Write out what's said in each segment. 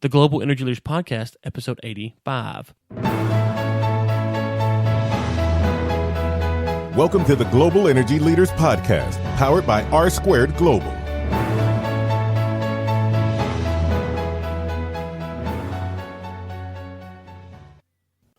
The Global Energy Leaders Podcast, episode 85. Welcome to the Global Energy Leaders Podcast, powered by R Squared Global.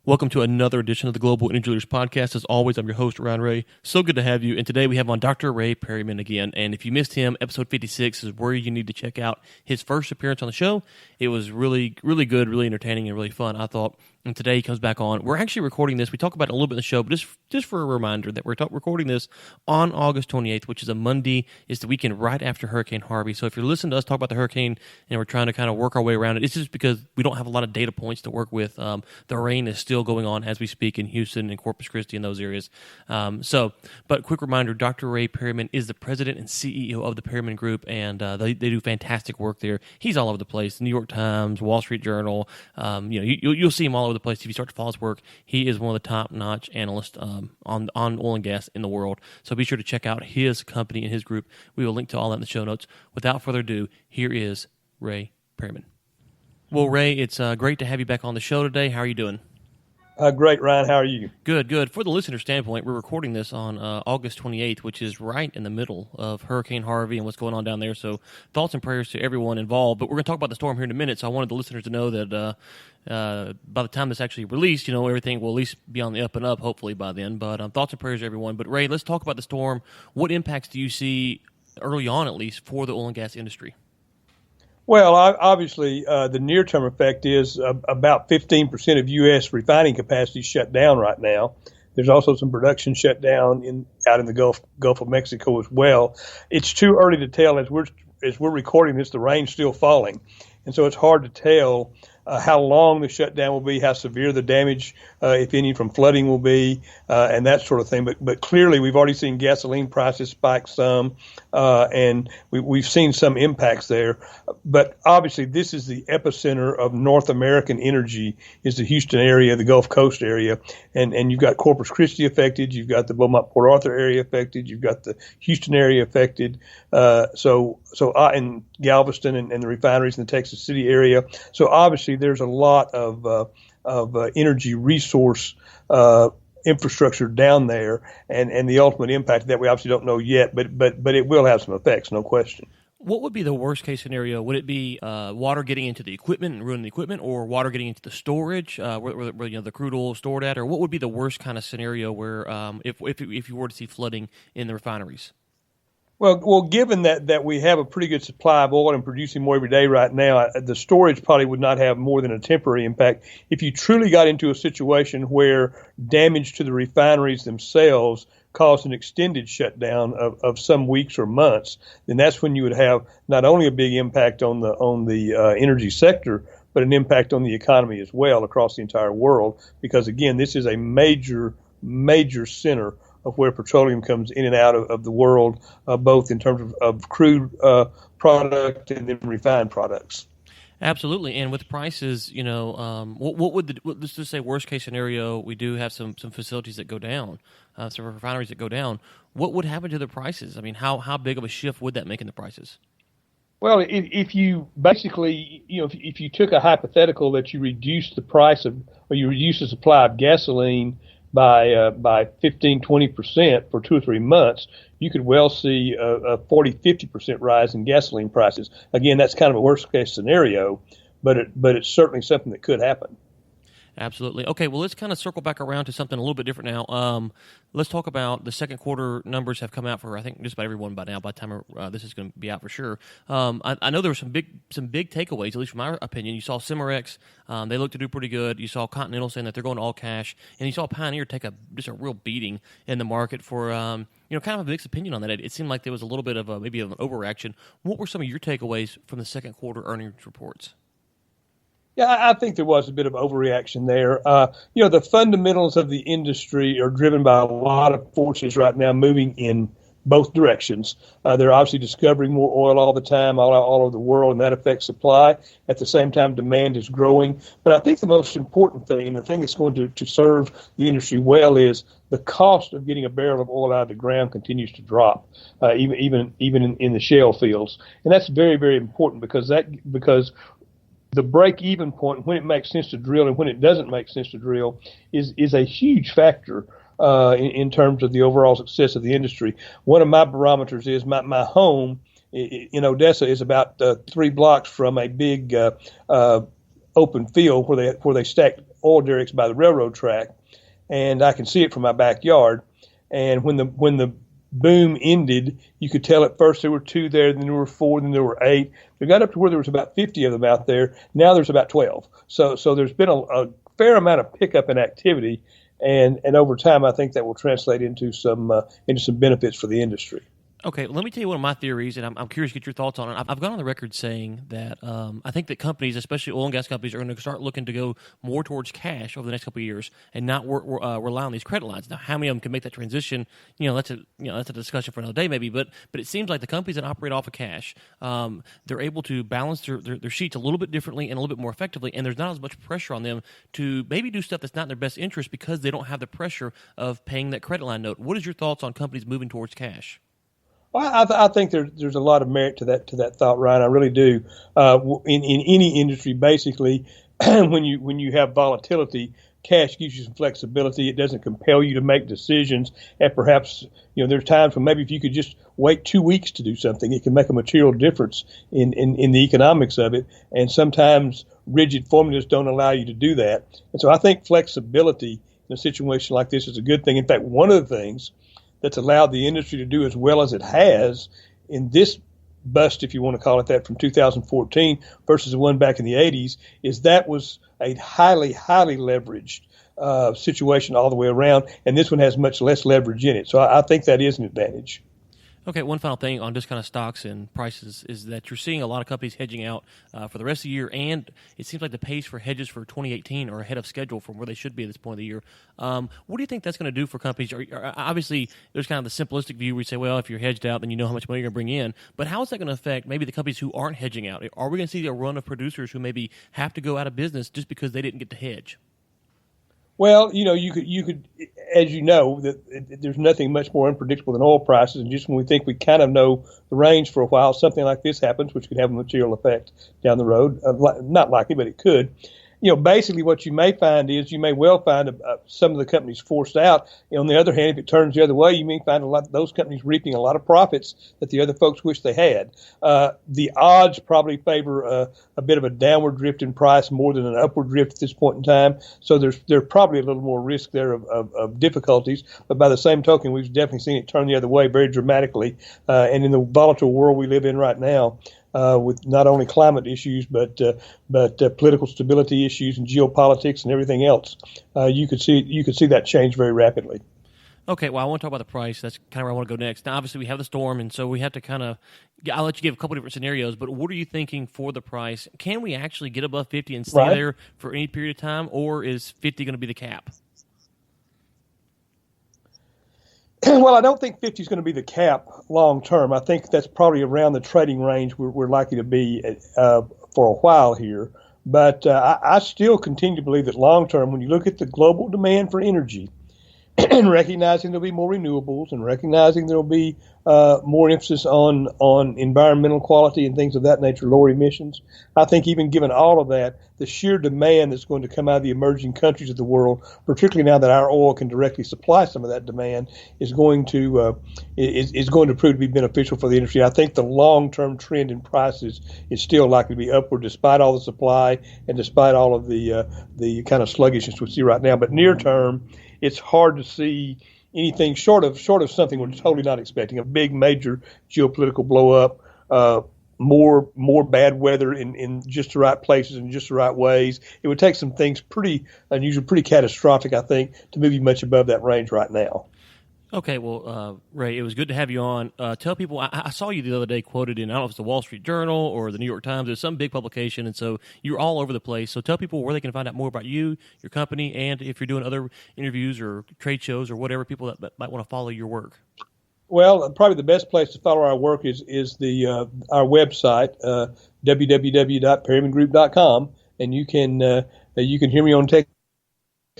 Welcome to another edition of the Global Energy Leaders Podcast. As always, I'm your host, Ryan Ray. So good to have you. And today we have on Dr. Ray Perryman again. And if you missed him, episode 56 is where you need to check out his first appearance on the show. It was really good, really entertaining, and really fun, I thought. And today he comes back on. We're actually recording this. We talk about it a little bit in the show, but just for a reminder that we're recording this on August 28th, which is a Monday. It's the weekend right after Hurricane Harvey. So if you're listening to us talk about the hurricane and we're trying to kind of work our way around it, it's just because we don't have a lot of data points to work with. The rain is still going on as we speak in Houston and Corpus Christi and those areas. But quick reminder, Dr. Ray Perryman is the president and CEO of the Perryman Group, and they do fantastic work there. He's all over the place. New York Times, Wall Street Journal. You'll see him all over the place if you start to follow his work. He is one of the top-notch analysts on oil and gas in the world. So be sure to check out his company and his group. We will link to all that in the show notes. Without further ado, here is Ray Perryman. Well, Ray, it's great to have you back on the show today. How are you doing? Great, Ryan. How are you? Good. For the listener standpoint, we're recording this on August 28th, which is right in the middle of Hurricane Harvey and what's going on down there. So thoughts and prayers to everyone involved. But we're going to talk about the storm here in a minute, so I wanted the listeners to know that by the time this actually released, everything will at least be on the up and up, hopefully, by then. But thoughts and prayers to everyone. But, Ray, let's talk about the storm. What impacts do you see, early on at least, for the oil and gas industry? Well, obviously, the near-term effect is about 15% of U.S. refining capacity shut down right now. There's also some production shut down out in the Gulf of Mexico as well. It's too early to tell. As we're recording this, the rain's still falling, and so it's hard to tell how long the shutdown will be, how severe the damage, if any, from flooding will be, and that sort of thing. But clearly, we've already seen gasoline prices spike some, and we've seen some impacts there. But obviously, this is the epicenter of North American energy, is the Houston area, the Gulf Coast area, and you've got Corpus Christi affected, you've got the Beaumont Port Arthur area affected, you've got the Houston area affected, and Galveston and the refineries in the Texas City area. So obviously, there's a lot of energy resource infrastructure down there, and the ultimate impact of that we obviously don't know yet, but it will have some effects, no question. What would be the worst case scenario? Would it be water getting into the equipment and ruining the equipment, or water getting into the storage where the crude oil is stored at, or what would be the worst kind of scenario where if you were to see flooding in the refineries? Well, given that we have a pretty good supply of oil and producing more every day right now, the storage probably would not have more than a temporary impact. If you truly got into a situation where damage to the refineries themselves caused an extended shutdown of some weeks or months, then that's when you would have not only a big impact on the energy sector, but an impact on the economy as well across the entire world. Because again, this is a major center of where petroleum comes in and out of the world, both in terms of crude product and then refined products. Absolutely, and with prices, what would let's just say worst case scenario? We do have some facilities that go down, some refineries that go down. What would happen to the prices? I mean, how big of a shift would that make in the prices? Well, if you basically, if you took a hypothetical that you reduce the price of, or you reduce the supply of gasoline by 15-20% for 2 or 3 months, you could well see a 40-50% rise in gasoline prices. Again, that's kind of a worst case scenario, but it's certainly something that could happen. Absolutely. Okay, well, let's kind of circle back around to something a little bit different now. Let's talk about the second quarter numbers have come out for, I think, just about everyone by now, by the time this is going to be out for sure. I know there were some big takeaways, at least from my opinion. You saw Cimarex, they looked to do pretty good. You saw Continental saying that they're going all cash. And you saw Pioneer take just a real beating in the market for, kind of a mixed opinion on that. It seemed like there was a little bit of maybe an overreaction. What were some of your takeaways from the second quarter earnings reports? Yeah, I think there was a bit of overreaction there. The fundamentals of the industry are driven by a lot of forces right now moving in both directions. They're obviously discovering more oil all the time, all over the world, and that affects supply. At the same time, demand is growing. But I think the most important thing, and the thing that's going to serve the industry well, is the cost of getting a barrel of oil out of the ground continues to drop, even in the shale fields. And that's very, very important because the break-even point, when it makes sense to drill and when it doesn't make sense to drill, is a huge factor in terms of the overall success of the industry. One of my barometers is my home in Odessa is about 3 blocks from a big open field where they stack oil derricks by the railroad track, and I can see it from my backyard. And when the boom ended, you could tell at first there were 2 there, then there were 4, then there were 8. We got up to where there was about 50 of them out there. Now there's about 12. So there's been a fair amount of pickup in activity, and over time I think that will translate into some benefits for the industry. Okay, let me tell you one of my theories, and I'm curious to get your thoughts on it. I've gone on the record saying that I think that companies, especially oil and gas companies, are going to start looking to go more towards cash over the next couple of years and not rely on these credit lines. Now, how many of them can make that transition? That's a discussion for another day, maybe. But it seems like the companies that operate off of cash, they're able to balance their sheets a little bit differently and a little bit more effectively, and there's not as much pressure on them to maybe do stuff that's not in their best interest because they don't have the pressure of paying that credit line note. What is your thoughts on companies moving towards cash? Well, I think there's a lot of merit to that thought, Ryan. I really do. In any industry, basically, when you have volatility, cash gives you some flexibility. It doesn't compel you to make decisions. And perhaps there's times when maybe if you could just wait 2 weeks to do something, it can make a material difference in the economics of it. And sometimes rigid formulas don't allow you to do that. And so I think flexibility in a situation like this is a good thing. In fact, one of the things that's allowed the industry to do as well as it has in this bust, if you want to call it that, from 2014 versus the one back in the 80s, is that was a highly, highly leveraged situation all the way around, and this one has much less leverage in it. So I think that is an advantage. Okay, one final thing on just kind of stocks and prices is that you're seeing a lot of companies hedging out for the rest of the year, and it seems like the pace for hedges for 2018 are ahead of schedule from where they should be at this point of the year. What do you think that's going to do for companies? Obviously, there's kind of the simplistic view where you say, well, if you're hedged out, then you know how much money you're going to bring in. But how is that going to affect maybe the companies who aren't hedging out? Are we going to see a run of producers who maybe have to go out of business just because they didn't get to hedge? Well, you could, as you know, that there's nothing much more unpredictable than oil prices. And just when we think we kind of know the range for a while, something like this happens, which could have a material effect down the road. Not likely, but it could. Basically what you may find is you may well find some of the companies forced out. On the other hand, if it turns the other way, you may find a lot of those companies reaping a lot of profits that the other folks wish they had. The odds probably favor a bit of a downward drift in price more than an upward drift at this point in time. So there's probably a little more risk there of difficulties. But by the same token, we've definitely seen it turn the other way very dramatically. And in the volatile world we live in right now, with not only climate issues but political stability issues and geopolitics and everything else, you could see that change very rapidly. Okay, well, I want to talk about the price. That's kind of where I want to go next. Now, obviously, we have the storm, and so we have to kind of – I'll let you give a couple different scenarios, but what are you thinking for the price? Can we actually get above 50 and stay there for any period of time, or is 50 going to be the cap? Well, I don't think 50 is going to be the cap long term. I think that's probably around the trading range we're likely to be for a while here. But I still continue to believe that long term, when you look at the global demand for energy, and recognizing there'll be more renewables and recognizing there'll be more emphasis on environmental quality and things of that nature, lower emissions. I think even given all of that, the sheer demand that's going to come out of the emerging countries of the world, particularly now that our oil can directly supply some of that demand, is going to prove to be beneficial for the industry. I think the long-term trend in prices is still likely to be upward despite all the supply and despite all of the kind of sluggishness we see right now. But near term, it's hard to see anything short of something we're totally not expecting, a big major geopolitical blow up, more bad weather in just the right places and just the right ways. It would take some things pretty unusual, pretty catastrophic, I think, to move you much above that range right now. Okay, well, Ray, it was good to have you on. Tell people, I saw you the other day quoted in, I don't know if it's the Wall Street Journal or the New York Times, there's some big publication, and so you're all over the place. So tell people where they can find out more about you, your company, and if you're doing other interviews or trade shows or whatever, people that might want to follow your work. Well, probably the best place to follow our work is our website, www.perrymangroup.com, and you can hear me on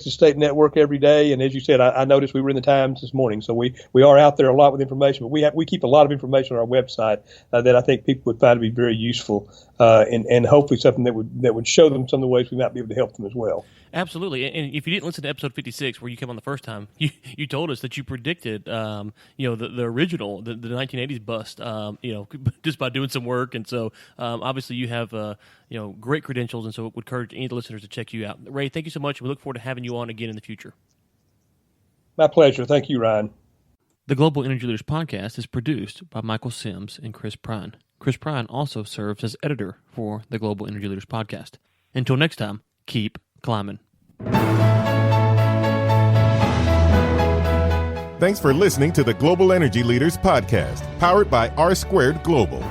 State Network every day, and as you said, I noticed we were in the Times this morning, so we are out there a lot with information. But we keep a lot of information on our website that I think people would find to be very useful, and hopefully something that would show them some of the ways we might be able to help them as well. Absolutely. And if you didn't listen to episode 56, where you came on the first time, you told us that you predicted, the original, the 1980s bust, just by doing some work. And so, obviously you have, great credentials. And so it would encourage any of the listeners to check you out. Ray, thank you so much. We look forward to having you on again in the future. My pleasure. Thank you, Ryan. The Global Energy Leaders Podcast is produced by Michael Sims and Chris Prine. Chris Prine also serves as editor for the Global Energy Leaders Podcast. Until next time, keep climbing. Thanks for listening to the Global Energy Leaders Podcast, powered by R Squared Global.